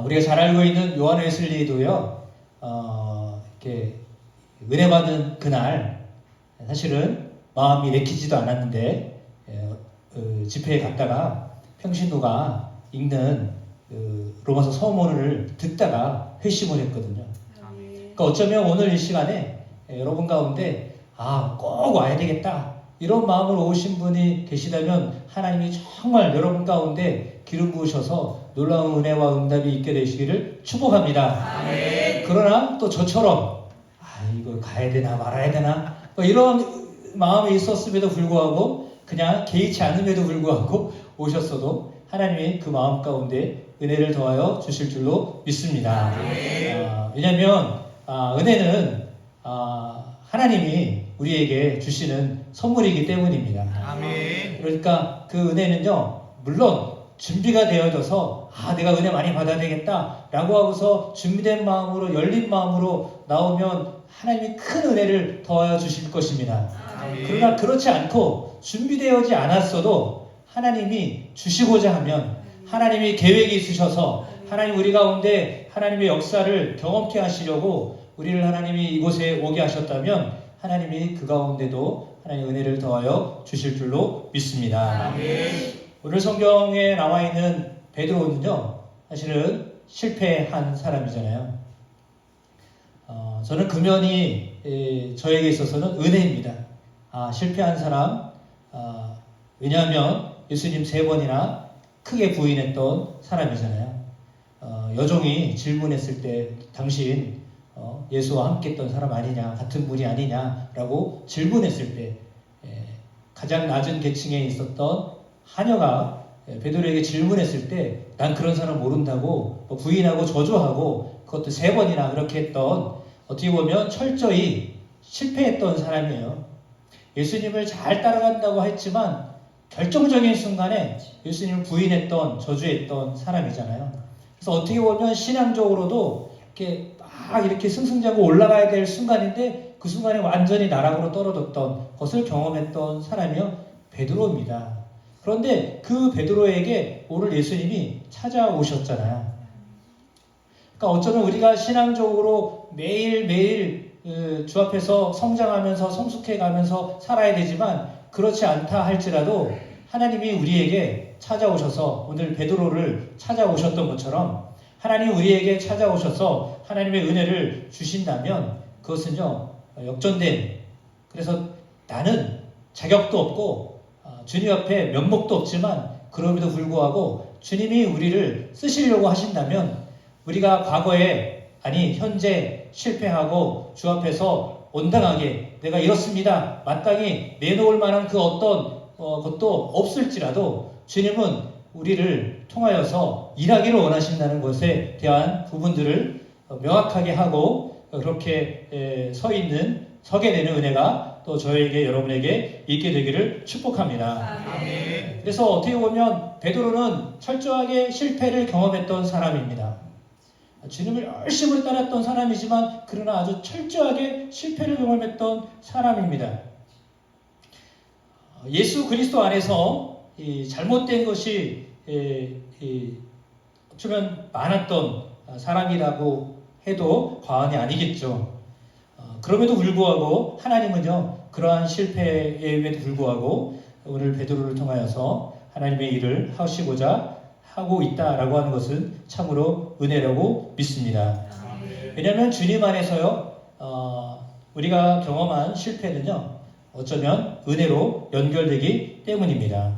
우리가 잘 알고 있는 요한 웨슬리도요, 이렇게 은혜 받은 그날 사실은 마음이 내키지도 않았는데 집회에 갔다가 평신도가 읽는 로마서 서문을 듣다가 회심을 했거든요. 그러니까 어쩌면 오늘 이 시간에 여러분 가운데 꼭 와야 되겠다 이런 마음으로 오신 분이 계시다면 하나님이 정말 여러분 가운데 기름 부으셔서 놀라운 은혜와 응답이 있게 되시기를 축복합니다. 아멘. 그러나 또 저처럼 이거 가야 되나 말아야 되나 이런 마음이 있었음에도 불구하고 그냥 개의치 않음에도 불구하고 오셨어도 하나님이 그 마음 가운데 은혜를 더하여 주실 줄로 믿습니다. 왜냐하면 은혜는 하나님이 우리에게 주시는 선물이기 때문입니다. 아멘. 그러니까 그 은혜는요, 물론 준비가 되어져서 내가 은혜 많이 받아야 되겠다 라고 하고서 준비된 마음으로 열린 마음으로 나오면 하나님이 큰 은혜를 더하여 주실 것입니다. 아멘. 그러나 그렇지 않고 준비되어지 않았어도 하나님이 주시고자 하면 하나님이 계획이 있으셔서 하나님 우리 가운데 하나님의 역사를 경험케 하시려고 우리를 하나님이 이곳에 오게 하셨다면 하나님이 그 가운데도 하나님의 은혜를 더하여 주실 줄로 믿습니다. 아멘. 오늘 성경에 나와 있는 베드로는요, 사실은 실패한 사람이잖아요. 저는 그 면이 저에게 있어서는 은혜입니다. 실패한 사람, 왜냐하면 예수님 3번이나 크게 부인했던 사람이잖아요. 여종이 질문했을 때 당신 예수와 함께 했던 사람 아니냐, 같은 분이 아니냐라고 질문했을 때 가장 낮은 계층에 있었던 하녀가 베드로에게 질문했을 때 난 그런 사람 모른다고 부인하고 저주하고 그것도 3번이나 그렇게 했던, 어떻게 보면 철저히 실패했던 사람이에요. 예수님을 잘 따라간다고 했지만 결정적인 순간에 예수님을 부인했던, 저주했던 사람이잖아요. 그래서 어떻게 보면 신앙적으로도 이렇게 승승장구 올라가야 될 순간인데 그 순간에 완전히 나락으로 떨어졌던 것을 경험했던 사람이요, 베드로입니다. 그런데 그 베드로에게 오늘 예수님이 찾아오셨잖아요. 그러니까 어쩌면 우리가 신앙적으로 매일매일 주 앞에서 성장하면서 성숙해가면서 살아야 되지만 그렇지 않다 할지라도 하나님이 우리에게 찾아오셔서 오늘 베드로를 찾아오셨던 것처럼 하나님이 우리에게 찾아오셔서 하나님의 은혜를 주신다면 그것은요, 역전된, 그래서 나는 자격도 없고 주님 앞에 면목도 없지만 그럼에도 불구하고 주님이 우리를 쓰시려고 하신다면 우리가 과거에 현재 실패하고 주 앞에서 온당하게 내가 이렇습니다 마땅히 내놓을 만한 그 어떤 것도 없을지라도 주님은 우리를 통하여서 일하기를 원하신다는 것에 대한 부분들을 명확하게 하고 그렇게 서게 되는 은혜가 또 저에게, 여러분에게 있게 되기를 축복합니다. 아멘. 그래서 어떻게 보면 베드로는 철저하게 실패를 경험했던 사람입니다. 주님을 열심히 따랐던 사람이지만 그러나 아주 철저하게 실패를 경험했던 사람입니다. 예수 그리스도 안에서 잘못된 것이 어쩌면 많았던 사람이라고 해도 과언이 아니겠죠. 그럼에도 불구하고 하나님은요, 그러한 실패에도 불구하고 오늘 베드로를 통하여서 하나님의 일을 하시고자 하고 있다라고 하는 것은 참으로 은혜라고 믿습니다. 왜냐하면 주님 안에서요, 우리가 경험한 실패는요, 어쩌면 은혜로 연결되기 때문입니다.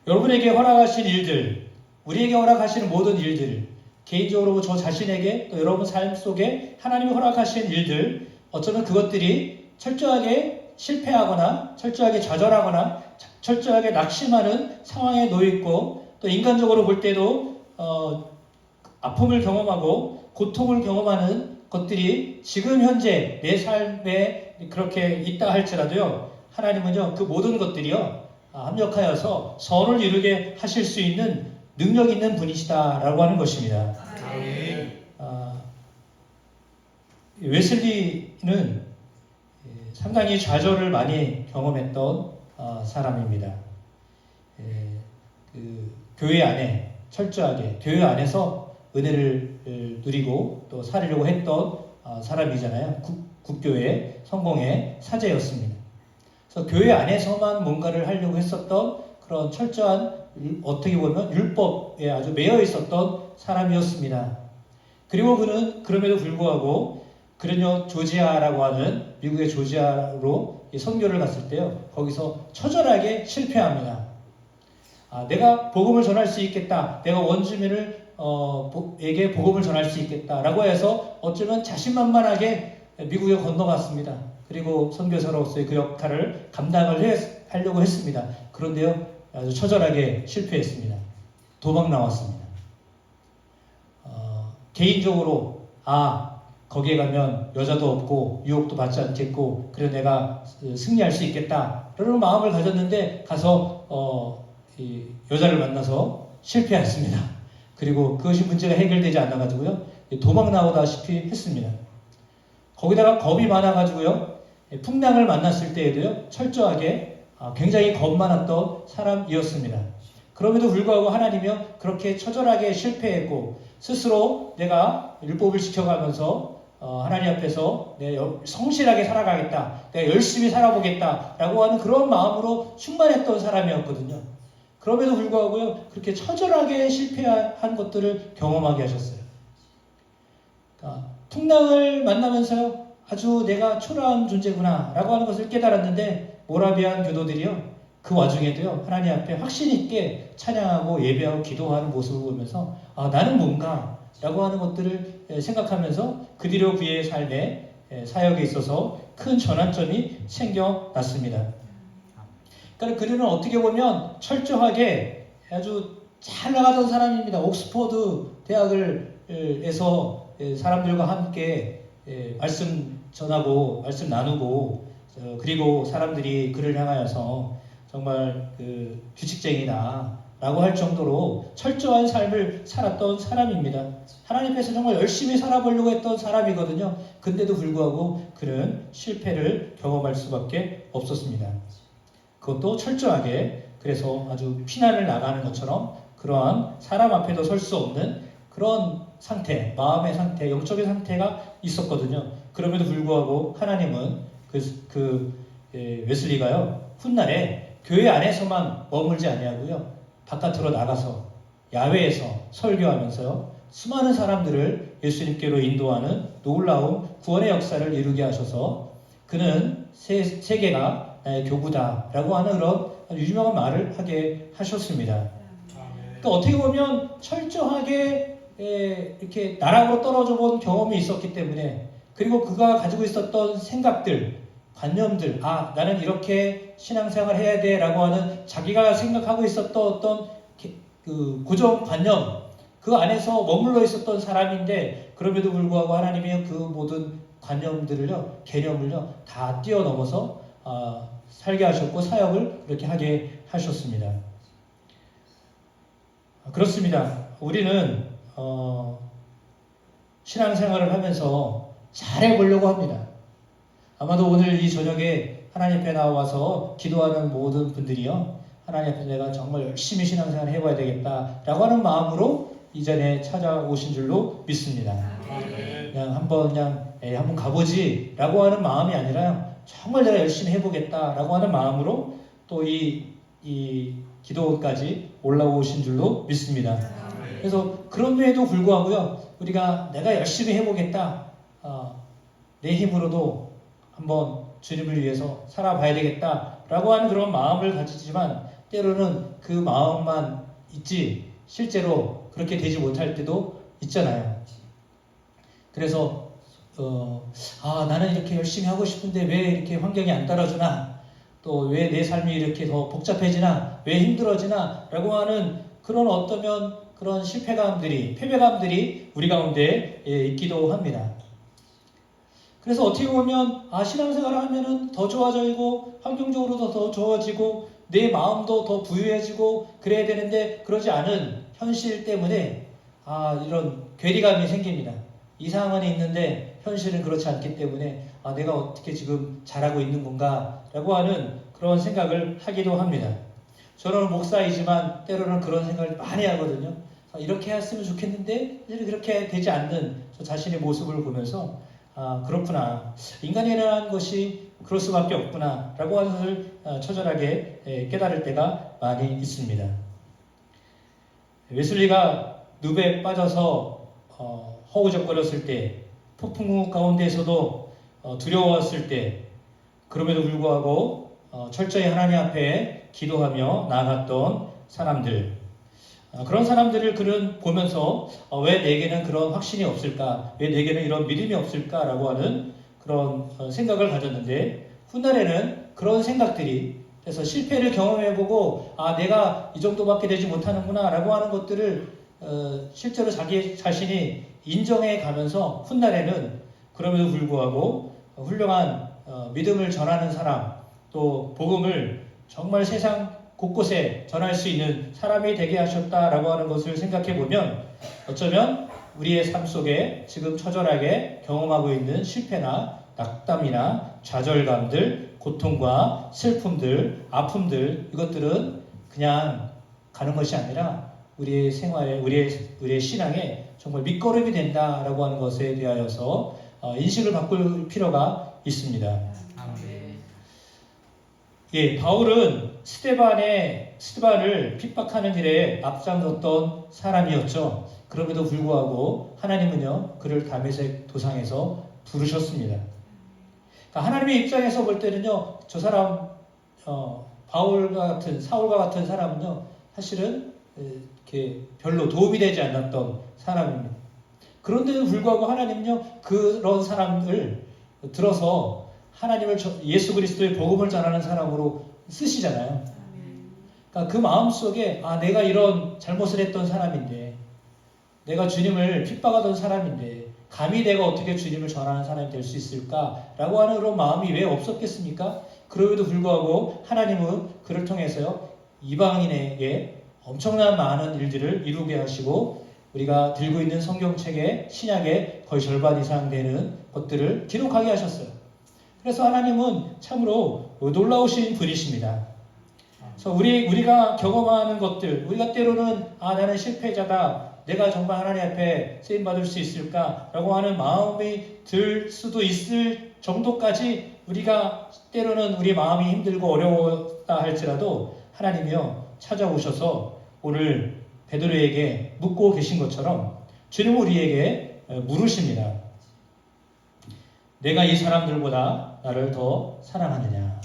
여러분에게 허락하신 일들, 우리에게 허락하시는 모든 일들, 개인적으로 저 자신에게 또 여러분 삶 속에 하나님이 허락하신 일들, 어쩌면 그것들이 철저하게 실패하거나 철저하게 좌절하거나 철저하게 낙심하는 상황에 놓여있고 또 인간적으로 볼 때도 아픔을 경험하고 고통을 경험하는 것들이 지금 현재 내 삶에 그렇게 있다 할지라도요, 하나님은요, 그 모든 것들이요, 합력하여서 선을 이루게 하실 수 있는 능력 있는 분이시다라고 하는 것입니다. 웨슬리는 상당히 좌절을 많이 경험했던 사람입니다. 교회 안에 철저하게 교회 안에서 은혜를 누리고 또 살려고 했던 사람이잖아요. 국교의 성공의 사제였습니다. 그래서 교회 안에서만 뭔가를 하려고 했었던 그런 철저한 어떻게 보면 율법에 아주 매여 있었던 사람이었습니다. 그리고 그는 그럼에도 불구하고 그러냐 조지아라고 하는 미국의 조지아로 선교를 갔을 때요. 거기서 처절하게 실패합니다. 내가 복음을 전할 수 있겠다. 내가 원주민에게 복음을 전할 수 있겠다라고 해서 어쩌면 자신만만하게 미국에 건너갔습니다. 그리고 선교사로서의 그 역할을 하려고 했습니다. 그런데요, 아주 처절하게 실패했습니다. 도망 나왔습니다. 개인적으로 거기에 가면 여자도 없고 유혹도 받지 않겠고 그래 내가 승리할 수 있겠다 그런 마음을 가졌는데 가서 이 여자를 만나서 실패했습니다. 그리고 그것이 문제가 해결되지 않아가지고요 도망 나오다시피 했습니다. 거기다가 겁이 많아가지고요 풍랑을 만났을 때에도요 철저하게 굉장히 겁 많았던 사람이었습니다. 그럼에도 불구하고 하나님이요 그렇게 처절하게 실패했고 스스로 내가 율법을 지켜가면서 하나님 앞에서 내가 성실하게 살아가겠다, 내가 열심히 살아보겠다라고 하는 그런 마음으로 충만했던 사람이었거든요. 그럼에도 불구하고요 그렇게 처절하게 실패한 것들을 경험하게 하셨어요. 풍랑을 만나면서요 아주 내가 초라한 존재구나라고 하는 것을 깨달았는데 모라비안 교도들이요 그 와중에도요 하나님 앞에 확신 있게 찬양하고 예배하고 기도하는 모습을 보면서 나는 뭔가 라고 하는 것들을 생각하면서 그 뒤로 그의 삶의 사역에 있어서 큰 전환점이 생겨났습니다. 그러니까 그들은 어떻게 보면 철저하게 아주 잘 나가던 사람입니다. 옥스퍼드 대학에서 사람들과 함께 말씀 전하고 말씀 나누고 그리고 사람들이 그를 향하여서 정말 규칙쟁이다 라고 할 정도로 철저한 삶을 살았던 사람입니다. 하나님 앞에서 정말 열심히 살아보려고 했던 사람이거든요. 근데도 불구하고 그는 실패를 경험할 수밖에 없었습니다. 그것도 철저하게 그래서 아주 피난을 나가는 것처럼 그러한 사람 앞에도 설 수 없는 그런 상태, 마음의 상태, 영적인 상태가 있었거든요. 그럼에도 불구하고 하나님은 웨슬리가요 훗날에 교회 안에서만 머물지 아니하고요 바깥으로 나가서 야외에서 설교하면서요 수많은 사람들을 예수님께로 인도하는 놀라운 구원의 역사를 이루게 하셔서 그는 세계가 나의 교구다라고 하는 그런 유명한 말을 하게 하셨습니다. 그러니까 어떻게 보면 철저하게 이렇게 나락으로 떨어져 본 경험이 있었기 때문에 그리고 그가 가지고 있었던 생각들 관념들, 나는 이렇게 신앙생활을 해야 돼 라고 하는 자기가 생각하고 있었던 어떤 그 고정관념 그 안에서 머물러 있었던 사람인데 그럼에도 불구하고 하나님이 그 모든 관념들을요 개념을요 다 뛰어넘어서 살게 하셨고 사역을 그렇게 하게 하셨습니다. 그렇습니다. 우리는 신앙생활을 하면서 잘해보려고 합니다. 아마도 오늘 이 저녁에 하나님 앞에 나와서 기도하는 모든 분들이요 하나님 앞에 내가 정말 열심히 신앙생활을 해봐야 되겠다라고 하는 마음으로 이전에 찾아오신 줄로 믿습니다. 그냥 한번 가보지 라고 하는 마음이 아니라 정말 내가 열심히 해보겠다라고 하는 마음으로 또 이 기도까지 올라오신 줄로 믿습니다. 그래서 그런데도 불구하고요 우리가 내가 열심히 해보겠다 내 힘으로도 한번 주님을 위해서 살아봐야 되겠다라고 하는 그런 마음을 가지지만 때로는 그 마음만 있지 실제로 그렇게 되지 못할 때도 있잖아요. 그래서 나는 이렇게 열심히 하고 싶은데 왜 이렇게 환경이 안 따라주나 또 왜 내 삶이 이렇게 더 복잡해지나 왜 힘들어지나 라고 하는 그런 어떠면 그런 실패감들이 패배감들이 우리 가운데 있기도 합니다. 그래서 어떻게 보면 신앙생활을 하면은 더 좋아지고 환경적으로도 더 좋아지고 내 마음도 더 부유해지고 그래야 되는데 그러지 않은 현실 때문에 이런 괴리감이 생깁니다. 이상은 있는데 현실은 그렇지 않기 때문에 내가 어떻게 지금 잘하고 있는 건가 라고 하는 그런 생각을 하기도 합니다. 저는 목사이지만 때로는 그런 생각을 많이 하거든요. 이렇게 했으면 좋겠는데 그렇게 되지 않는 저 자신의 모습을 보면서 그렇구나. 인간이라는 것이 그럴 수밖에 없구나 라고 하는 것을 처절하게 깨달을 때가 많이 있습니다. 웨슬리가 늪에 빠져서 허우적거렸을 때, 폭풍우 가운데에서도 두려웠을 때, 그럼에도 불구하고 철저히 하나님 앞에 기도하며 나아갔던 사람들, 그런 사람들을 그는 보면서 왜 내게는 그런 확신이 없을까? 왜 내게는 이런 믿음이 없을까? 라고 하는 그런 생각을 가졌는데, 훗날에는 그런 생각들이, 그래서 실패를 경험해보고 내가 이 정도밖에 되지 못하는구나 라고 하는 것들을 실제로 자기 자신이 인정해 가면서 훗날에는 그럼에도 불구하고 훌륭한 믿음을 전하는 사람, 또 복음을 정말 세상 곳곳에 전할 수 있는 사람이 되게 하셨다라고 하는 것을 생각해 보면, 어쩌면 우리의 삶 속에 지금 처절하게 경험하고 있는 실패나 낙담이나 좌절감들, 고통과 슬픔들, 아픔들, 이것들은 그냥 가는 것이 아니라 우리의 생활에, 우리의 신앙에 정말 밑거름이 된다라고 하는 것에 대하여서 인식을 바꿀 필요가 있습니다. 예, 바울은 스데반을 핍박하는 일에 앞장섰던 사람이었죠. 그럼에도 불구하고 하나님은요, 그를 다메섹 도상에서 부르셨습니다. 그러니까 하나님의 입장에서 볼 때는요, 저 사람, 사울과 같은 사람은요, 사실은 이렇게 별로 도움이 되지 않았던 사람입니다. 그런데도 불구하고 하나님은요, 그런 사람을 들어서 하나님을 예수 그리스도의 복음을 전하는 사람으로 쓰시잖아요. 그러니까 그 마음속에 내가 이런 잘못을 했던 사람인데, 내가 주님을 핍박하던 사람인데 감히 내가 어떻게 주님을 전하는 사람이 될 수 있을까라고 하는 그런 마음이 왜 없었겠습니까? 그럼에도 불구하고 하나님은 그를 통해서요, 이방인에게 엄청난 많은 일들을 이루게 하시고, 우리가 들고 있는 성경책의 신약의 거의 절반 이상 되는 것들을 기록하게 하셨어요. 그래서 하나님은 참으로 놀라우신 분이십니다. 그래서 우리가 경험하는 것들, 우리가 때로는 나는 실패자다, 내가 정말 하나님 앞에 쓰임받을 수 있을까라고 하는 마음이 들 수도 있을 정도까지 우리가 때로는 우리 마음이 힘들고 어려웠다 할지라도 하나님이요, 찾아오셔서 오늘 베드로에게 묻고 계신 것처럼 주님은 우리에게 물으십니다. 내가 이 사람들보다 나를 더 사랑하느냐?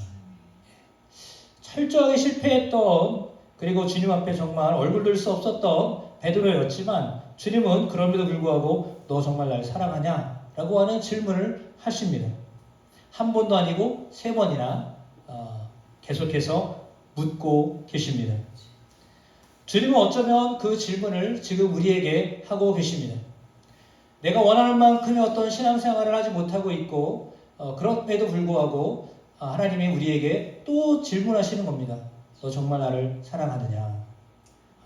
철저하게 실패했던, 그리고 주님 앞에 정말 얼굴 들 수 없었던 베드로였지만, 주님은 그럼에도 불구하고 너 정말 날 사랑하냐? 라고 하는 질문을 하십니다. 한 번도 아니고 3번이나 계속해서 묻고 계십니다. 주님은 어쩌면 그 질문을 지금 우리에게 하고 계십니다. 내가 원하는 만큼의 어떤 신앙생활을 하지 못하고 있고, 그럼에도 불구하고 하나님이 우리에게 또 질문하시는 겁니다. 너 정말 나를 사랑하느냐?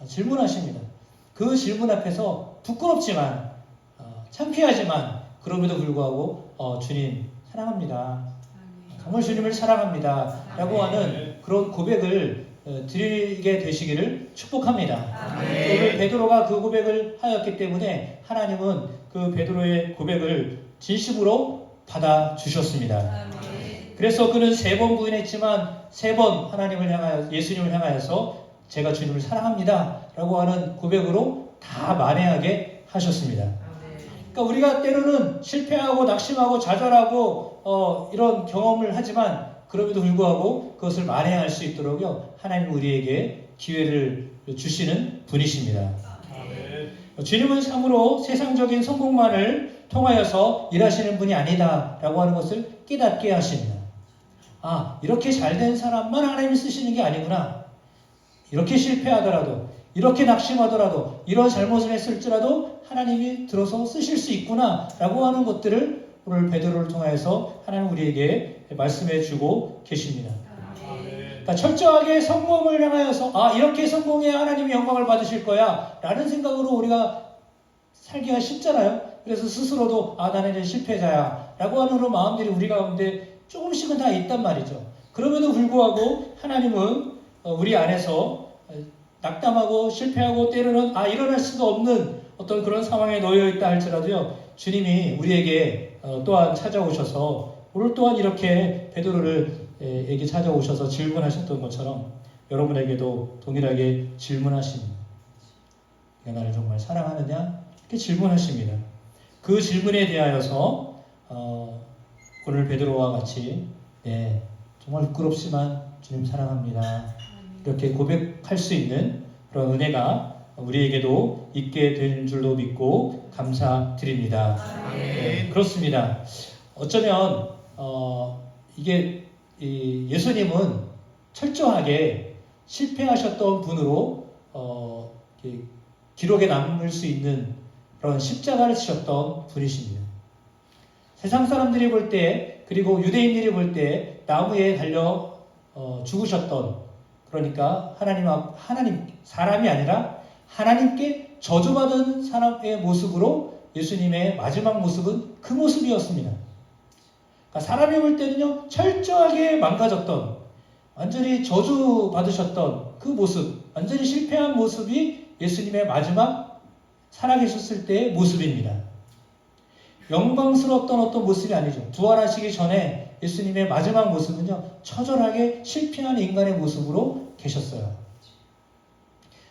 질문하십니다. 그 질문 앞에서 부끄럽지만, 창피하지만, 그럼에도 불구하고 주님 사랑합니다. 정말 주님을 사랑합니다. 라고 하는 그런 고백을 드리게 되시기를 축복합니다. 오늘 베드로가 그 고백을 하였기 때문에 하나님은 그 베드로의 고백을 진심으로 받아주셨습니다. 그래서 그는 3번 부인했지만 3번 하나님을 향하여, 예수님을 향하여서 제가 주님을 사랑합니다 라고 하는 고백으로 다 만회하게 하셨습니다. 그러니까 우리가 때로는 실패하고 낙심하고 좌절하고 이런 경험을 하지만, 그럼에도 불구하고 그것을 만회할 수 있도록요, 하나님 우리에게 기회를 주시는 분이십니다. 주님은 참으로 세상적인 성공만을 통하여서 일하시는 분이 아니다 라고 하는 것을 깨닫게 하십니다. 이렇게 잘된 사람만 하나님이 쓰시는 게 아니구나. 이렇게 실패하더라도, 이렇게 낙심하더라도, 이런 잘못을 했을지라도 하나님이 들어서 쓰실 수 있구나 라고 하는 것들을 오늘 베드로를 통해서 하나님 우리에게 말씀해 주고 계십니다. 그러니까 철저하게 성공을 향하여서 이렇게 성공해야 하나님이 영광을 받으실 거야 라는 생각으로 우리가 살기가 쉽잖아요. 그래서 스스로도 나는 이제 실패자야 라고 하는 그런 마음들이 우리 가운데 조금씩은 다 있단 말이죠. 그럼에도 불구하고 하나님은 우리 안에서 낙담하고 실패하고 때로는 일어날 수도 없는 어떤 그런 상황에 놓여 있다 할지라도요, 주님이 우리에게 또한 찾아오셔서 오늘 또한 이렇게 베드로에게 찾아오셔서 질문하셨던 것처럼 여러분에게도 동일하게 질문하십니다. 내가 나를 정말 사랑하느냐? 이렇게 질문하십니다. 그 질문에 대하여서 오늘 베드로와 같이 네, 정말 부끄럽지만 주님 사랑합니다. 이렇게 고백할 수 있는 그런 은혜가 우리에게도 있게 된 줄로 믿고 감사드립니다. 네, 그렇습니다. 어쩌면 이게 예수님은 철저하게 실패하셨던 분으로 기록에 남을 수 있는 그런 십자가를 지셨던 분이십니다. 세상 사람들이 볼 때, 그리고 유대인들이 볼 때 나무에 달려 죽으셨던, 그러니까 하나님 사람이 아니라 하나님께 저주받은 사람의 모습으로 예수님의 마지막 모습은 그 모습이었습니다. 그러니까 사람이 볼 때는요, 철저하게 망가졌던, 완전히 저주받으셨던 그 모습, 완전히 실패한 모습이 예수님의 마지막 살아계셨을 때의 모습입니다. 영광스러웠던 어떤 모습이 아니죠. 부활하시기 전에 예수님의 마지막 모습은요, 처절하게 실패한 인간의 모습으로 계셨어요.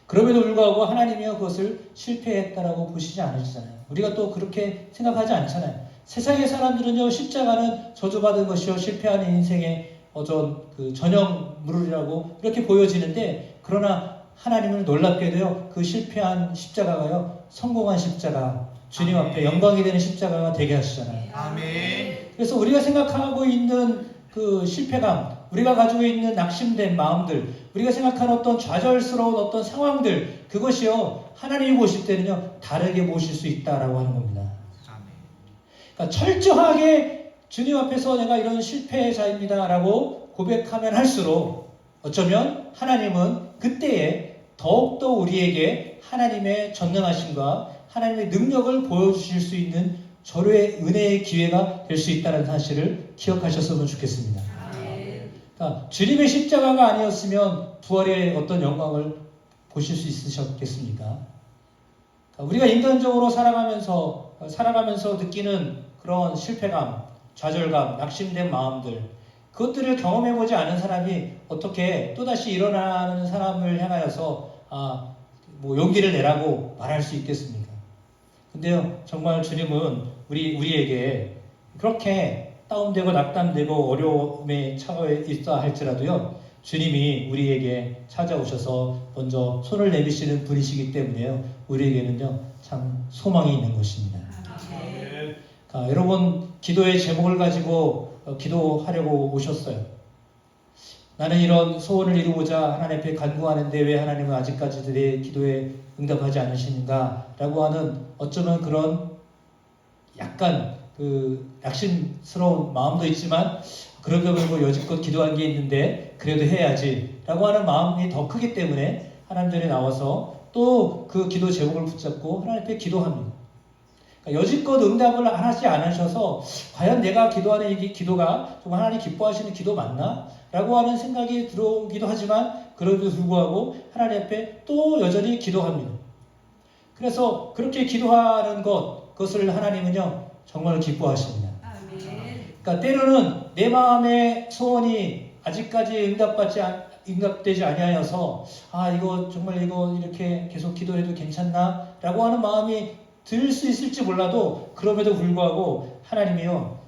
그럼에도 불구하고 하나님이요, 그것을 실패했다라고 보시지 않으시잖아요. 우리가 또 그렇게 생각하지 않잖아요. 세상의 사람들은요, 십자가는 저주받은 것이요, 실패한 인생의 그 전형물이라고 이렇게 보여지는데, 그러나 하나님을 놀랍게도요, 그 실패한 십자가가요, 성공한 십자가, 주님 앞에 영광이 되는 십자가가 되게 하시잖아요. 아멘. 그래서 우리가 생각하고 있는 그 실패감, 우리가 가지고 있는 낙심된 마음들, 우리가 생각하는 어떤 좌절스러운 어떤 상황들, 그것이요, 하나님이 보실 때는요, 다르게 보실 수 있다라고 하는 겁니다. 아멘. 그러니까 철저하게 주님 앞에서 내가 이런 실패자입니다라고 고백하면 할수록 어쩌면 하나님은 그때에 더욱더 우리에게 하나님의 전능하심과 하나님의 능력을 보여주실 수 있는 절호의 은혜의 기회가 될 수 있다는 사실을 기억하셨으면 좋겠습니다. 그러니까 주님의 십자가가 아니었으면 부활의 어떤 영광을 보실 수 있으셨겠습니까? 그러니까 우리가 인간적으로 살아가면서 느끼는 그런 실패감, 좌절감, 낙심된 마음들, 그것들을 경험해보지 않은 사람이 어떻게 또다시 일어나는 사람을 향하여서 용기를 내라고 말할 수 있겠습니까? 근데요, 정말 주님은 우리에게 그렇게 다운되고 낙담되고 어려움에 처해 있어 할지라도요, 주님이 우리에게 찾아오셔서 먼저 손을 내미시는 분이시기 때문에요, 우리에게는요, 참 소망이 있는 것입니다. 여러분, 기도의 제목을 가지고 기도하려고 오셨어요. 나는 이런 소원을 이루고자 하나님 앞에 간구하는데 왜 하나님은 아직까지도 내 기도에 응답하지 않으시는가? 라고 하는 어쩌면 그런 약간 약심스러운 마음도 있지만, 그러게 뭐 여지껏 기도한 게 있는데 그래도 해야지 라고 하는 마음이 더 크기 때문에 하나님 전에 나와서 또 그 기도 제목을 붙잡고 하나님 앞에 기도합니다. 그러니까 여지껏 응답을 하지 않으셔서 과연 내가 기도하는 이 기도가 정말 하나님 기뻐하시는 기도 맞나? 라고 하는 생각이 들어오기도 하지만, 그럼에도 불구하고 하나님 앞에 또 여전히 기도합니다. 그래서 그렇게 기도하는 그것을 하나님은요, 정말 기뻐하십니다. 그러니까 때로는 내 마음의 소원이 아직까지 응답되지 아니하여서 이거 정말 이거 이렇게 계속 기도해도 괜찮나? 라고 하는 마음이 들 수 있을지 몰라도, 그럼에도 불구하고 하나님이요,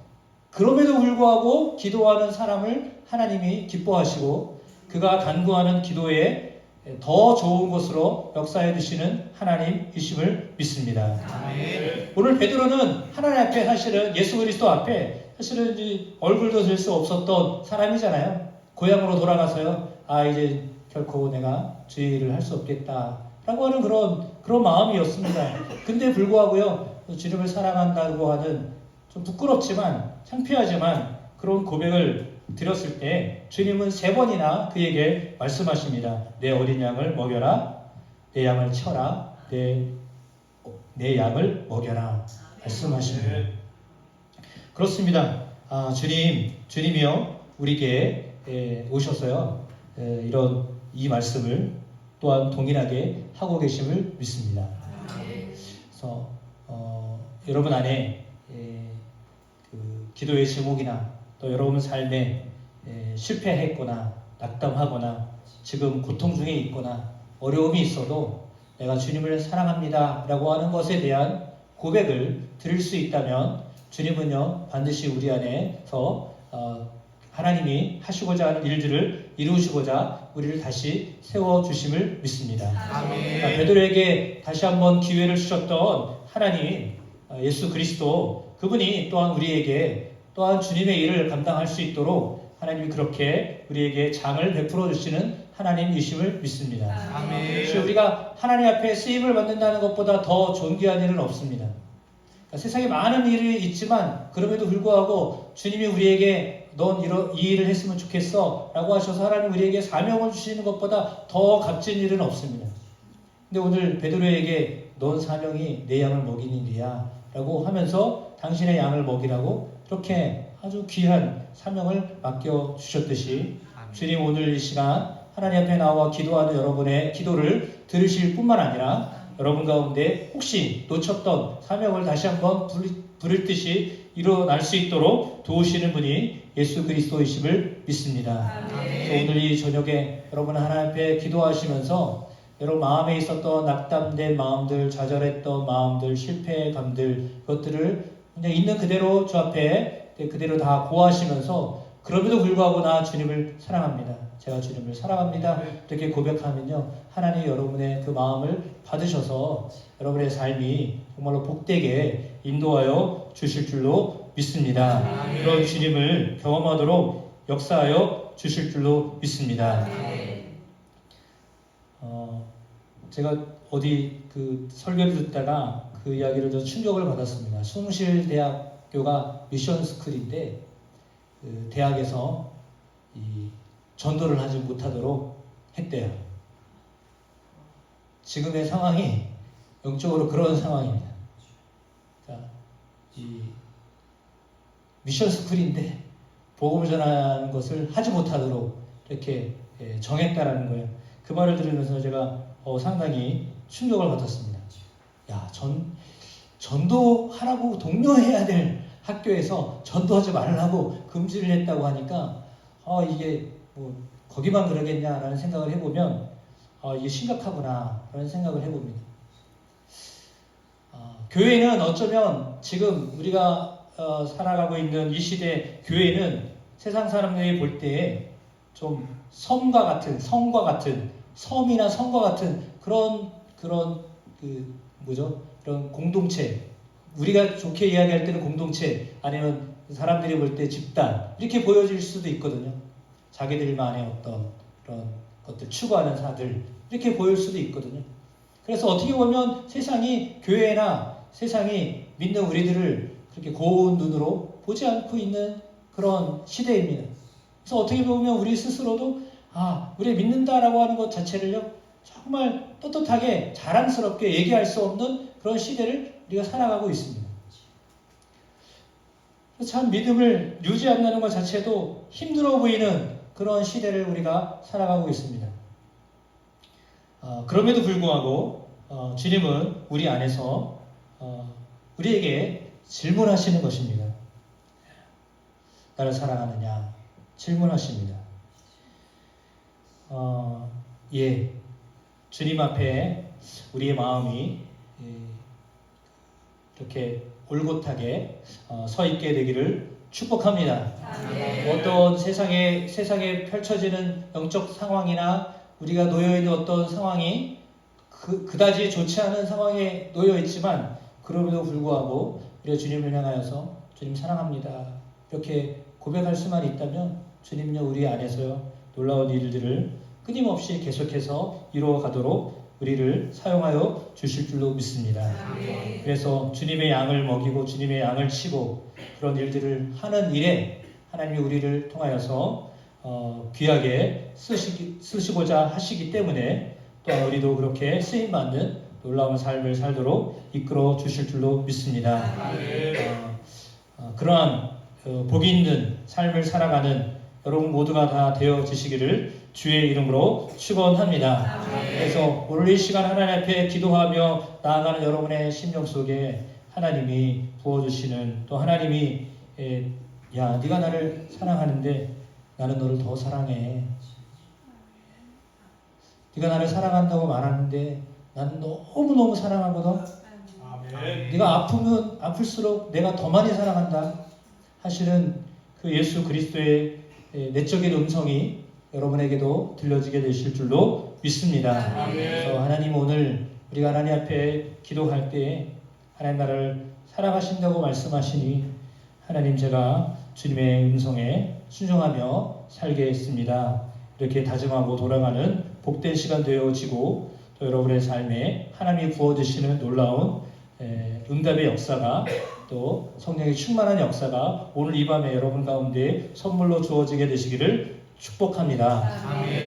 그럼에도 불구하고 기도하는 사람을 하나님이 기뻐하시고 그가 간구하는 기도에 더 좋은 것으로 역사해 주시는 하나님이심을 믿습니다. 아멘. 오늘 베드로는 하나님 앞에, 사실은 예수 그리스도 앞에 사실은 이제 얼굴도 들 수 없었던 사람이잖아요. 고향으로 돌아가서요, 이제 결코 내가 주의를 할 수 없겠다 라고 하는 그런 마음이었습니다. 근데 불구하고요, 주님을 사랑한다고 하는 좀 부끄럽지만 창피하지만 그런 고백을 드렸을 때 주님은 3번이나 그에게 말씀하십니다. 내 어린 양을 먹여라, 내 양을 쳐라, 내 양을 먹여라 말씀하십니다. 그렇습니다. 주님이요, 우리에게 오셔서요, 이 말씀을 또한 동일하게 하고 계심을 믿습니다. 그래서 여러분 안에 그 기도의 제목이나 또 여러분 삶에 실패했거나 낙담하거나 지금 고통 중에 있거나 어려움이 있어도 내가 주님을 사랑합니다 라고 하는 것에 대한 고백을 드릴 수 있다면 주님은요 반드시 우리 안에서 하나님이 하시고자 하는 일들을 이루시고자 우리를 다시 세워주심을 믿습니다. 아멘. 베드로에게 다시 한번 기회를 주셨던 하나님 예수 그리스도 그분이 또한 우리에게 또한 주님의 일을 감당할 수 있도록 하나님이 그렇게 우리에게 장을 베풀어 주시는 하나님이심을 믿습니다. 아멘. 우리가 하나님 앞에 쓰임을 받는다는 것보다 더 존귀한 일은 없습니다. 세상에 많은 일이 있지만 그럼에도 불구하고 주님이 우리에게 넌 이 일을 했으면 좋겠어 라고 하셔서 하나님 우리에게 사명을 주시는 것보다 더 값진 일은 없습니다. 근데 오늘 베드로에게 넌 사명이 내 양을 먹이는 일이야 라고 하면서 당신의 양을 먹이라고 그렇게 아주 귀한 사명을 맡겨주셨듯이 주님 오늘 이 시간 하나님 앞에 나와 기도하는 여러분의 기도를 들으실 뿐만 아니라 여러분 가운데 혹시 놓쳤던 사명을 다시 한번 부를 듯이 일어날 수 있도록 도우시는 분이 예수 그리스도이심을 믿습니다. 오늘 이 저녁에 여러분 하나님 앞에 기도하시면서 여러분 마음에 있었던 낙담된 마음들, 좌절했던 마음들, 실패감들 그것들을 그냥 있는 그대로 주 앞에 그대로 다 고하시면서 그럼에도 불구하고 나 주님을 사랑합니다. 제가 주님을 사랑합니다. 이렇게 고백하면요. 하나님이 여러분의 그 마음을 받으셔서 여러분의 삶이 정말로 복되게 인도하여 주실 줄로 믿습니다. 그런 주님을 경험하도록 역사하여 주실 줄로 믿습니다. 제가 어디 그 설교를 듣다가 그 이야기를 좀 충격을 받았습니다. 숭실대학교가 미션 스쿨인데 그 대학에서 이 전도를 하지 못하도록 했대요. 지금의 상황이 영적으로 그런 상황입니다. 자, 이 미션 스쿨인데 복음을 전하는 것을 하지 못하도록 이렇게 정했다라는 거예요. 그 말을 들으면서 제가 상당히 충격을 받았습니다. 야, 전도하라고 독려해야 될 학교에서 전도하지 말라고 금지를 했다고 하니까 이게 뭐 거기만 그러겠냐라는 생각을 해보면 이게 심각하구나 라는 생각을 해봅니다. 교회는 어쩌면 지금 우리가 살아가고 있는 이 시대 교회는 세상 사람들이 볼 때에 좀 성과 같은 섬이나 성과 같은 그런 그런 공동체, 우리가 좋게 이야기할 때는 공동체 아니면 사람들이 볼 때 집단 이렇게 보여질 수도 있거든요. 자기들만의 어떤 그런 것들 추구하는 사들 이렇게 보일 수도 있거든요. 그래서 어떻게 보면 세상이 교회나 세상이 믿는 우리들을 그렇게 고운 눈으로 보지 않고 있는 그런 시대입니다. 그래서 어떻게 보면 우리 스스로도 우리 믿는다라고 하는 것 자체를요 정말 떳떳하게 자랑스럽게 얘기할 수 없는 그런 시대를 우리가 살아가고 있습니다. 참 믿음을 유지한다는 것 자체도 힘들어 보이는 그런 시대를 우리가 살아가고 있습니다. 그럼에도 불구하고 주님은 우리 안에서 우리에게 질문하시는 것입니다. 나를 사랑하느냐? 질문하십니다. 예, 주님 앞에 우리의 마음이 이렇게 올곧하게 서 있게 되기를 축복합니다. 어떤 세상에 펼쳐지는 영적 상황이나 우리가 놓여있는 어떤 상황이 그다지 좋지 않은 상황에 놓여있지만 그럼에도 불구하고 우리가 주님을 향하여서 주님 사랑합니다 이렇게 고백할 수만 있다면 주님은요 우리 안에서요 놀라운 일들을 끊임없이 계속해서 이루어가도록 우리를 사용하여 주실 줄로 믿습니다. 그래서 주님의 양을 먹이고 주님의 양을 치고 그런 일들을 하는 일에 하나님이 우리를 통하여서 귀하게 쓰시고자 하시기 때문에 또한 우리도 그렇게 쓰임받는 놀라운 삶을 살도록 이끌어 주실 줄로 믿습니다. 그러한 복이 있는 삶을 살아가는 여러분 모두가 다 되어지시기를 주의 이름으로 축원합니다. 그래서 오늘 이 시간 하나님 앞에 기도하며 나아가는 여러분의 심령 속에 하나님이 부어주시는 또 하나님이 야 네가 나를 사랑하는데 나는 너를 더 사랑해. 네가 나를 사랑한다고 말하는데 나는 너무너무 사랑하거든. 네가 아프면 아플수록 내가 더 많이 사랑한다 하시는 그 예수 그리스도의 내적인 음성이 여러분에게도 들려지게 되실 줄로 믿습니다. 그래서 하나님 오늘 우리가 하나님 앞에 기도할 때에 하나님 나를 사랑하신다고 말씀하시니 하나님 제가 주님의 음성에 순종하며 살게 했습니다. 이렇게 다짐하고 돌아가는 복된 시간 되어지고 또 여러분의 삶에 하나님이 부어주시는 놀라운 응답의 역사가 또 성령의 충만한 역사가 오늘 이 밤에 여러분 가운데 선물로 주어지게 되시기를 축복합니다.